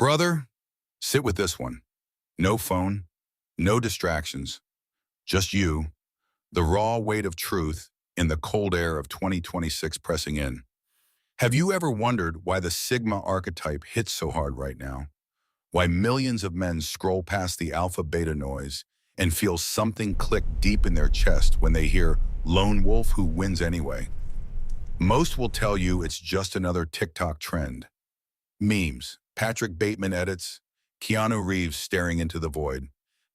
Brother, sit with this one. No phone, no distractions, just you, the raw weight of truth in the cold air of 2026 pressing in. Have you ever wondered why the Sigma archetype hits so hard right now? Why millions of men scroll past the alpha-beta noise and feel something click deep in their chest when they hear lone wolf who wins anyway? Most will tell you it's just another TikTok trend. Memes, Patrick Bateman edits, Keanu Reeves staring into the void.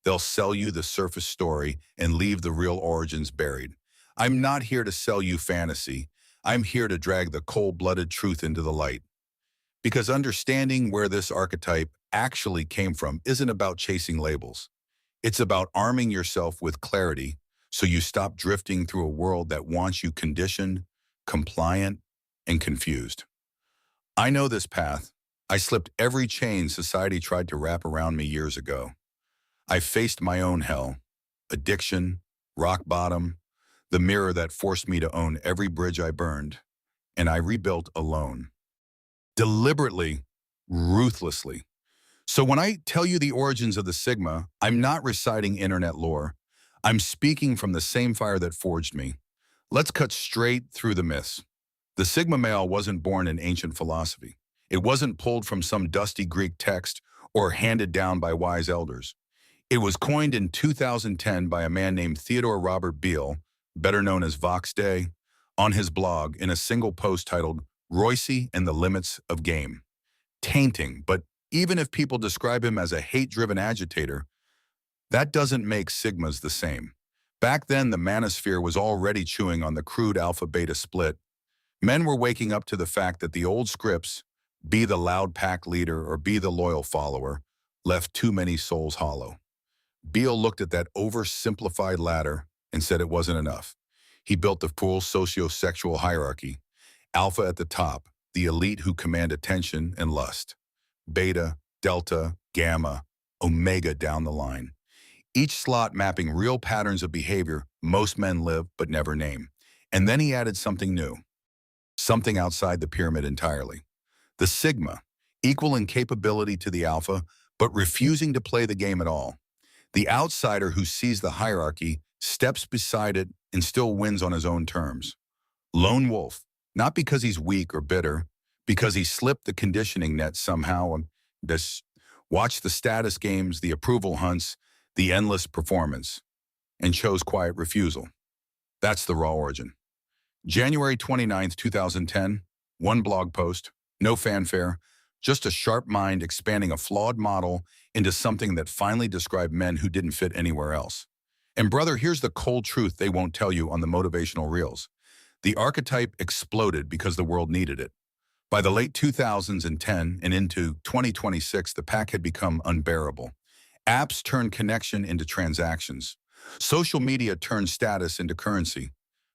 They'll sell you the surface story and leave the real origins buried. I'm not here to sell you fantasy. I'm here to drag the cold-blooded truth into the light. Because understanding where this archetype actually came from isn't about chasing labels. It's about arming yourself with clarity so you stop drifting through a world that wants you conditioned, compliant, and confused. I know this path. I slipped every chain society tried to wrap around me years ago. I faced my own hell, addiction, rock bottom, the mirror that forced me to own every bridge I burned, and I rebuilt alone. Deliberately, ruthlessly. So when I tell you the origins of the Sigma, I'm not reciting internet lore. I'm speaking from the same fire that forged me. Let's cut straight through the myths. The Sigma male wasn't born in ancient philosophy. It wasn't pulled from some dusty Greek text or handed down by wise elders. It was coined in 2010 by a man named Theodore Robert Beale, better known as Vox Day, on his blog in a single post titled Royce and the Limits of Game. Tainting, but even if people describe him as a hate-driven agitator, that doesn't make Sigmas the same. Back then, the manosphere was already chewing on the crude alpha-beta split. Men were waking up to the fact that the old scripts, be the loud pack leader or be the loyal follower, left too many souls hollow. Beale looked at that oversimplified ladder and said it wasn't enough. He built the full socio-sexual hierarchy. Alpha at the top, the elite who command attention and lust. Beta, delta, gamma, omega down the line. Each slot mapping real patterns of behavior most men live but never name. And then he added something new. Something outside the pyramid entirely. The Sigma, equal in capability to the Alpha, but refusing to play the game at all. The outsider who sees the hierarchy, steps beside it, and still wins on his own terms. Lone wolf, not because he's weak or bitter, because he slipped the conditioning net somehow and watched the status games, the approval hunts, the endless performance, and chose quiet refusal. That's the raw origin. January 29th, 2010, one blog post, no fanfare, just a sharp mind expanding a flawed model into something that finally described men who didn't fit anywhere else. And brother, here's the cold truth they won't tell you on the motivational reels. The archetype exploded because the world needed it. By the late 2010 and into 2026, the pack had become unbearable. Apps turned connection into transactions. Social media turned status into currency.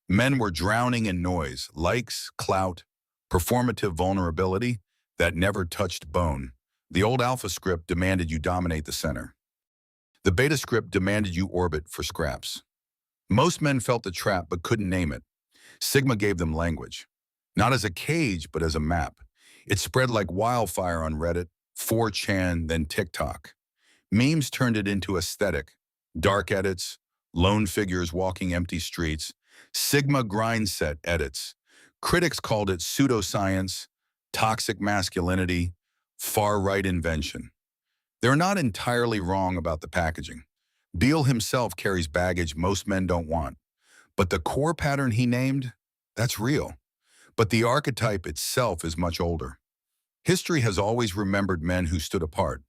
Men were drowning in noise, likes, clout, performative vulnerability that never touched bone. The old alpha script demanded you dominate the center. The beta script demanded you orbit for scraps. Most men felt the trap but couldn't name it. Sigma gave them language. Not as a cage, but as a map. It spread like wildfire on Reddit, 4chan, then TikTok. Memes turned it into aesthetic. Dark edits, lone figures walking empty streets, Sigma grind set edits. Critics called it pseudoscience, toxic masculinity, far-right invention. They're not entirely wrong about the packaging. Beale himself carries baggage most men don't want. But the core pattern he named, that's real. But the archetype itself is much older. History has always remembered men who stood apart.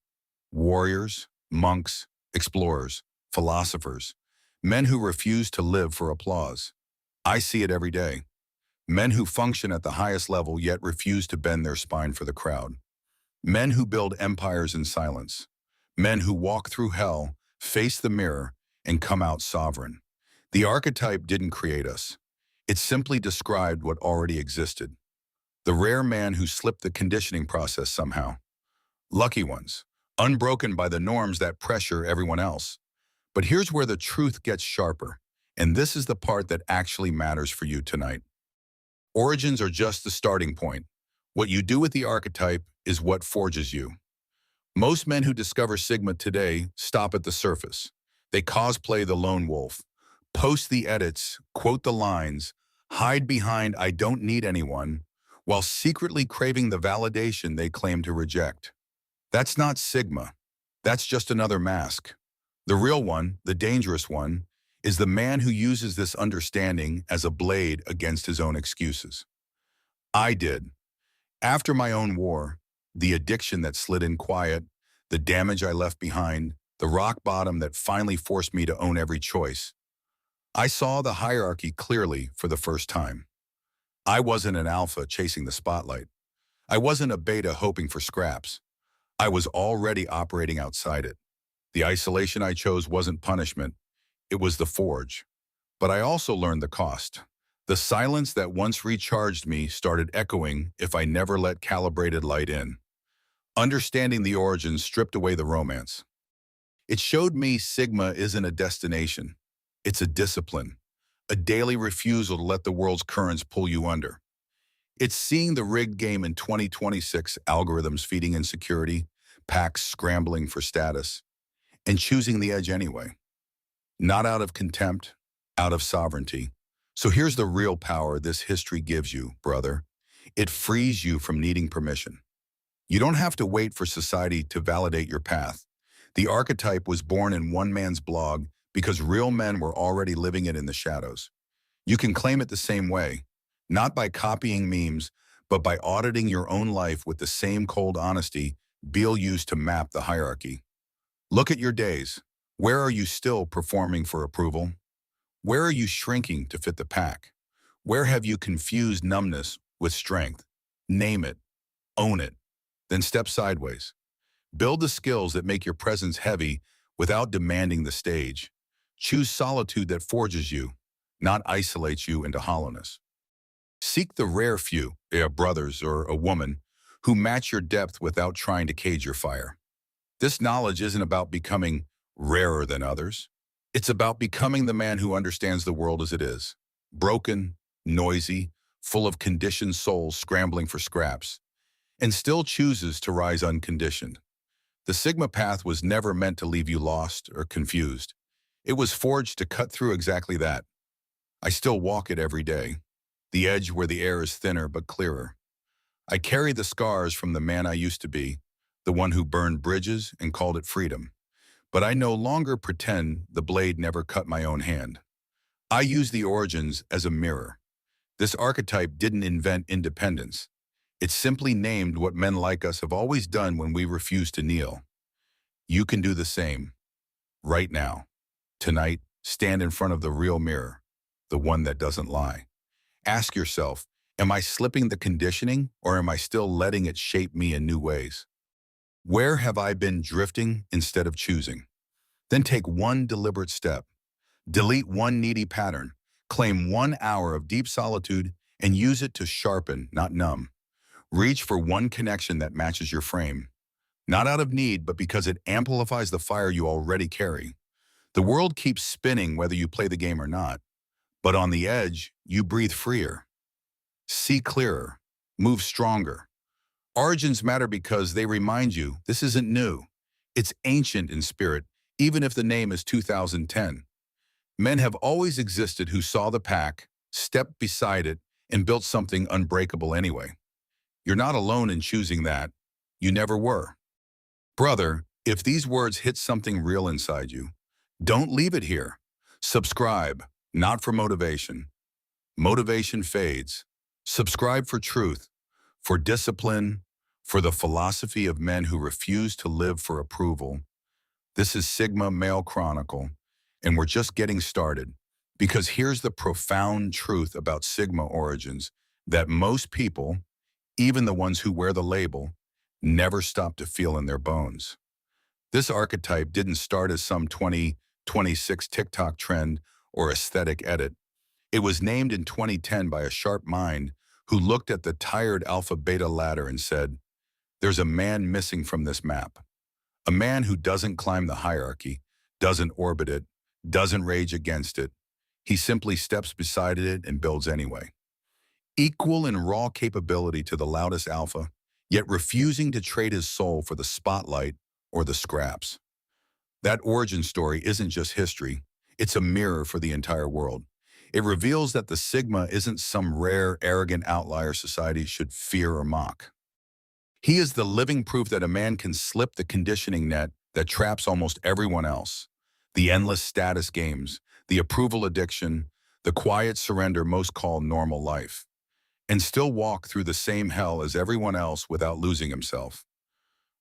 Warriors, monks, explorers, philosophers, men who refused to live for applause. I see it every day. Men who function at the highest level yet refuse to bend their spine for the crowd. Men who build empires in silence. Men who walk through hell, face the mirror, and come out sovereign. The archetype didn't create us. It simply described what already existed. The rare man who slipped the conditioning process somehow. Lucky ones, unbroken by the norms that pressure everyone else. But here's where the truth gets sharper, and this is the part that actually matters for you tonight. Origins are just the starting point. What you do with the archetype is what forges you. Most men who discover Sigma today stop at the surface. They cosplay the lone wolf, post the edits, quote the lines, hide behind "I don't need anyone," while secretly craving the validation they claim to reject. That's not Sigma. That's just another mask. The real one, the dangerous one, is the man who uses this understanding as a blade against his own excuses. I did. After my own war, the addiction that slid in quiet, the damage I left behind, the rock bottom that finally forced me to own every choice, I saw the hierarchy clearly for the first time. I wasn't an alpha chasing the spotlight. I wasn't a beta hoping for scraps. I was already operating outside it. The isolation I chose wasn't punishment. It was the forge. But I also learned the cost. The silence that once recharged me started echoing if I never let calibrated light in. Understanding the origins stripped away the romance. It showed me Sigma isn't a destination. It's a discipline, a daily refusal to let the world's currents pull you under. It's seeing the rigged game in 2026, algorithms feeding insecurity, packs scrambling for status, and choosing the edge anyway. Not out of contempt, out of sovereignty. So here's the real power this history gives you, brother. It frees you from needing permission. You don't have to wait for society to validate your path. The archetype was born in one man's blog because real men were already living it in the shadows. You can claim it the same way, not by copying memes, but by auditing your own life with the same cold honesty Beale used to map the hierarchy. Look at your days. Where are you still performing for approval? Where are you shrinking to fit the pack? Where have you confused numbness with strength? Name it, own it, then step sideways. Build the skills that make your presence heavy without demanding the stage. Choose solitude that forges you, not isolates you into hollowness. Seek the rare few, brothers or a woman, who match your depth without trying to cage your fire. This knowledge isn't about becoming rarer than others. It's about becoming the man who understands the world as it is, broken, noisy, full of conditioned souls scrambling for scraps, and still chooses to rise unconditioned. The Sigma path was never meant to leave you lost or confused. It was forged to cut through exactly that. I still walk it every day, the edge where the air is thinner but clearer. I carry the scars from the man I used to be, the one who burned bridges and called it freedom. But I no longer pretend the blade never cut my own hand. I use the origins as a mirror. This archetype didn't invent independence. It simply named what men like us have always done when we refuse to kneel. You can do the same. Right now. Tonight, stand in front of the real mirror, the one that doesn't lie. Ask yourself, am I slipping the conditioning or am I still letting it shape me in new ways? Where have I been drifting instead of choosing? Then take one deliberate step. Delete one needy pattern. Claim 1 hour of deep solitude and use it to sharpen, not numb. Reach for one connection that matches your frame. Not out of need, but because it amplifies the fire you already carry. The world keeps spinning whether you play the game or not. But on the edge, you breathe freer. See clearer. Move stronger. Origins matter because they remind you this isn't new. It's ancient in spirit, even if the name is 2010. Men have always existed who saw the pack, stepped beside it, and built something unbreakable anyway. You're not alone in choosing that. You never were. Brother, if these words hit something real inside you, don't leave it here. Subscribe, not for motivation. Motivation fades. Subscribe for truth, for discipline, for the philosophy of men who refuse to live for approval. This is Sigma Male Chronicle, and we're just getting started. Because here's the profound truth about Sigma origins, that most people, even the ones who wear the label, never stop to feel in their bones. This archetype didn't start as some 2026 TikTok trend or aesthetic edit. It was named in 2010 by a sharp mind who looked at the tired alpha-beta ladder and said, there's a man missing from this map. A man who doesn't climb the hierarchy, doesn't orbit it, doesn't rage against it. He simply steps beside it and builds anyway. Equal in raw capability to the loudest alpha, yet refusing to trade his soul for the spotlight or the scraps. That origin story isn't just history, it's a mirror for the entire world. It reveals that the Sigma isn't some rare, arrogant outlier society should fear or mock. He is the living proof that a man can slip the conditioning net that traps almost everyone else. The endless status games, the approval addiction, the quiet surrender most call normal life, and still walk through the same hell as everyone else without losing himself.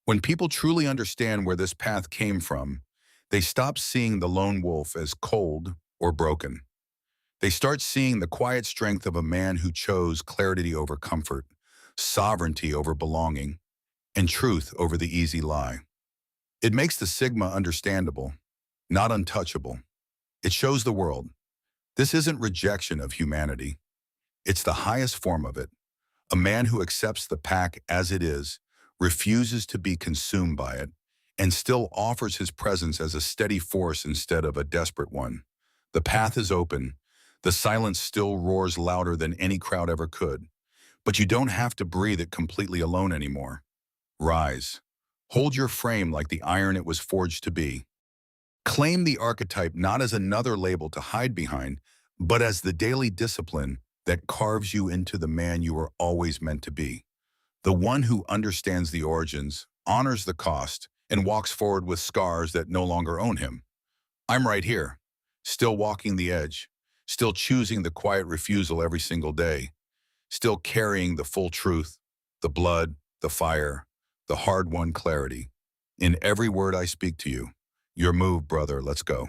When people truly understand where this path came from, they stop seeing the lone wolf as cold or broken. They start seeing the quiet strength of a man who chose clarity over comfort, sovereignty over belonging, and truth over the easy lie. It makes the Sigma understandable, not untouchable. It shows the world. This isn't rejection of humanity. It's the highest form of it. A man who accepts the pack as it is, refuses to be consumed by it, and still offers his presence as a steady force instead of a desperate one. The path is open. The silence still roars louder than any crowd ever could. But you don't have to breathe it completely alone anymore. Rise. Hold your frame like the iron it was forged to be. Claim the archetype not as another label to hide behind, but as the daily discipline that carves you into the man you were always meant to be. The one who understands the origins, honors the cost, and walks forward with scars that no longer own him. I'm right here, still walking the edge, still choosing the quiet refusal every single day, still carrying the full truth, the blood, the fire, the hard-won clarity. In every word I speak to you, your move, brother, let's go.